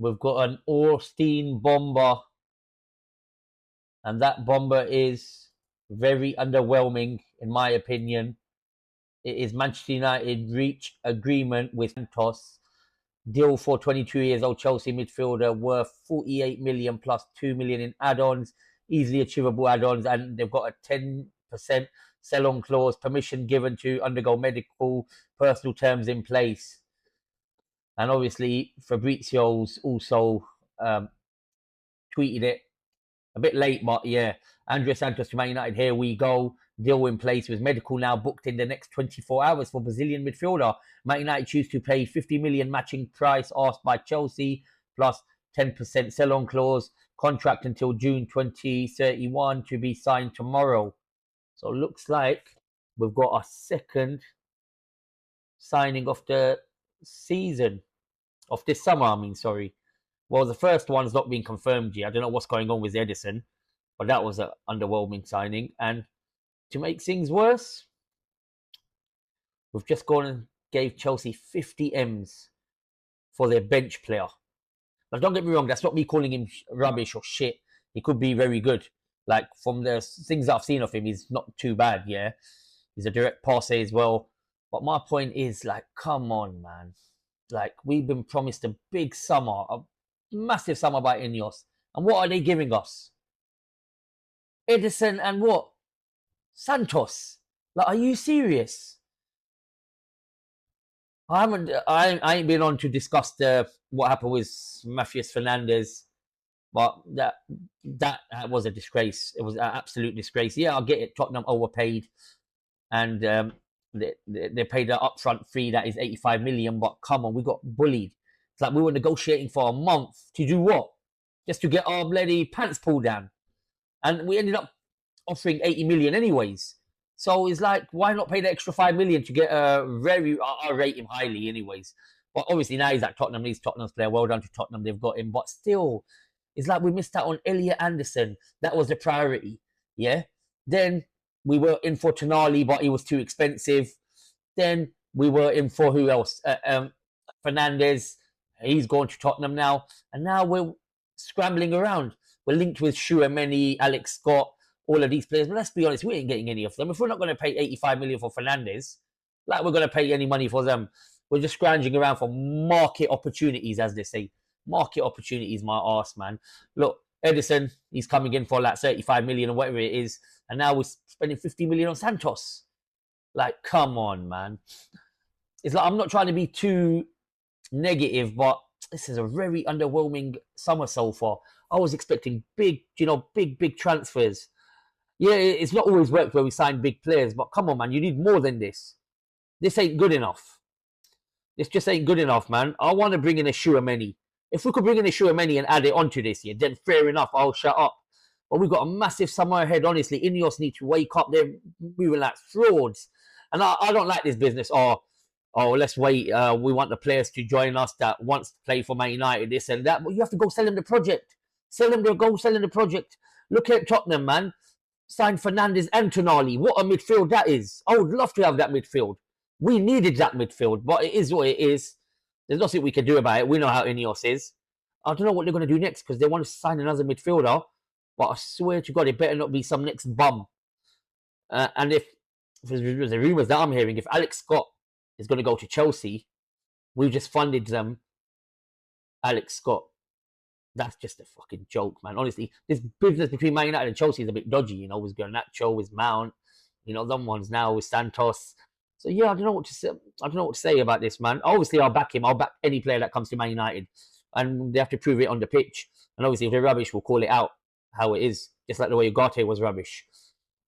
we've got an Orstein bomber, and that bomber is very underwhelming, in my opinion. It is Manchester United reach agreement with Santos. Deal for 22 years old Chelsea midfielder worth 48 million plus 2 million in add-ons, easily achievable add-ons, and they've got a 10% sell-on clause, permission given to undergo medical, personal terms in place. And obviously, Fabrizio's also tweeted it a bit late, but yeah, Andrey Santos to Man United, here we go. Deal in place with medical now booked in the next 24 hours for Brazilian midfielder. Man United choose to pay 50 million matching price asked by Chelsea plus 10% sell-on clause. Contract until June 2031 to be signed tomorrow. So it looks like we've got a second signing of the season, of this summer, I mean, sorry. Well, the first one's not been confirmed yet. I don't know what's going on with Edison, but that was an underwhelming signing. And to make things worse, we've just gone and gave Chelsea 50 M's for their bench player. But don't get me wrong, that's not me calling him rubbish or shit. He could be very good. Like, from the things that I've seen of him, he's not too bad, yeah? He's a direct passer as well. But my point is, like, come on, man. Like, we've been promised a big summer, a massive summer by Ineos. And what are they giving us? Edison and what? Santos. Like, are you serious? I ain't been on to discuss what happened with Matthias Fernandes, but that was a disgrace. It was an absolute disgrace. Yeah, I get it. Tottenham overpaid, and they paid an upfront fee that is 85 million. But come on, we got bullied. It's like we were negotiating for a month to do what? Just to get our bloody pants pulled down, and we ended up offering 80 million anyways. So it's like, why not pay the extra 5 million to get a very, I rate him highly anyways. But obviously now he's at Tottenham, he's Tottenham's player, well done to Tottenham, they've got him. But still, it's like we missed out on Elliot Anderson. That was the priority, yeah? Then we were in for Tonali, but he was too expensive. Then we were in for who else? Fernandes, he's gone to Tottenham now. And now we're scrambling around. We're linked with Chouameni, Alex Scott, all of these players. But let's be honest, we ain't getting any of them. If we're not going to pay 85 million for Fernandes, like we're going to pay any money for them, we're just scrounging around for market opportunities, as they say. Market opportunities, my arse, man. Look, Edison, he's coming in for like 35 million or whatever it is. And now we're spending 50 million on Santos. Like, come on, man. It's like, I'm not trying to be too negative, but this is a very underwhelming summer so far. I was expecting big transfers. Yeah, it's not always worked where we sign big players, but come on, man, you need more than this. This ain't good enough. This just ain't good enough, man. I want to bring in a Chouameni. If we could bring in a Chouameni and add it onto this year, then fair enough, I'll shut up. But we've got a massive summer ahead, honestly. Ineos need to wake up. They're moving like frauds. And I don't like this business. Oh, let's wait. We want the players to join us that wants to play for Man United, this and that. But you have to go sell them the project. Go sell them the project. Look at Tottenham, man. Signed Fernandes and Tonali. What a midfield that is. I would love to have that midfield. We needed that midfield, but it is what it is. There's nothing we can do about it. We know how Ineos is. I don't know what they're going to do next because they want to sign another midfielder, but I swear to God, it better not be some next bum. And if there's the rumours that I'm hearing, if Alex Scott is going to go to Chelsea, we've just funded them. Alex Scott. That's just a fucking joke, man. Honestly, this business between Man United and Chelsea is a bit dodgy, you know, with Garnacho, with Mount, you know, them ones now with Santos. So yeah, I don't know what to say. I don't know what to say about this, man. Obviously, I'll back him. I'll back any player that comes to Man United, and they have to prove it on the pitch. And obviously, if they're rubbish, we'll call it out how it is, just like the way Ugarte was rubbish.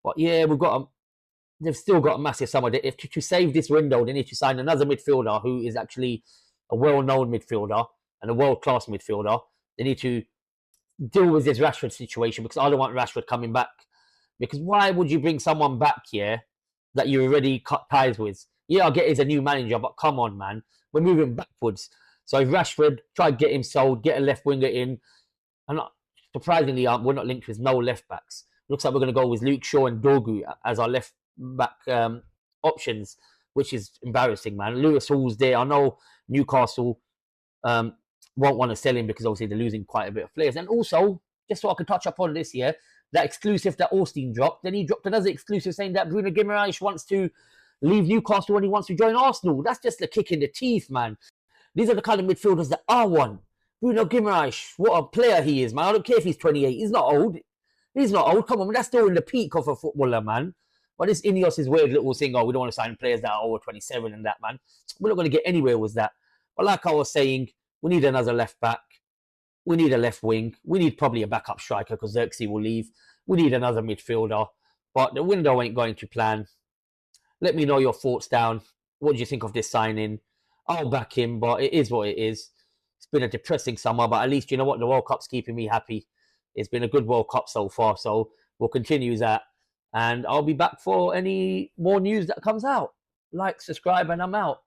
But yeah, they've still got a massive summer. If to save this window, they need to sign another midfielder who is actually a well-known midfielder and a world-class midfielder. They need to deal with this Rashford situation because I don't want Rashford coming back. Because why would you bring someone back here that you already cut ties with? Yeah, I get he's a new manager, but come on, man. We're moving backwards. So if Rashford, try to get him sold, get a left winger in. And surprisingly, we're not linked with no left backs. Looks like we're going to go with Luke Shaw and Dorgu as our left back options, which is embarrassing, man. Lewis Hall's there. I know Newcastle won't want to sell him because obviously they're losing quite a bit of players. And also, just so I can touch upon this year, that exclusive that Austin dropped, then he dropped another exclusive saying that Bruno Guimaraes wants to leave Newcastle when he wants to join Arsenal. That's just a kick in the teeth, man. These are the kind of midfielders that I want. Bruno Guimaraes, what a player he is, man. I don't care if he's 28. He's not old. He's not old. Come on, man. That's still in the peak of a footballer, man. But this Ineos' weird little thing, oh, we don't want to sign players that are over 27 and that, man. We're not going to get anywhere with that. But like I was saying, we need another left back. We need a left wing. We need probably a backup striker because Xerxes will leave. We need another midfielder. But the window ain't going to plan. Let me know your thoughts down. What do you think of this signing? I'll back him, but it is what it is. It's been a depressing summer, but at least, you know what? The World Cup's keeping me happy. It's been a good World Cup so far, so we'll continue that. And I'll be back for any more news that comes out. Like, subscribe, and I'm out.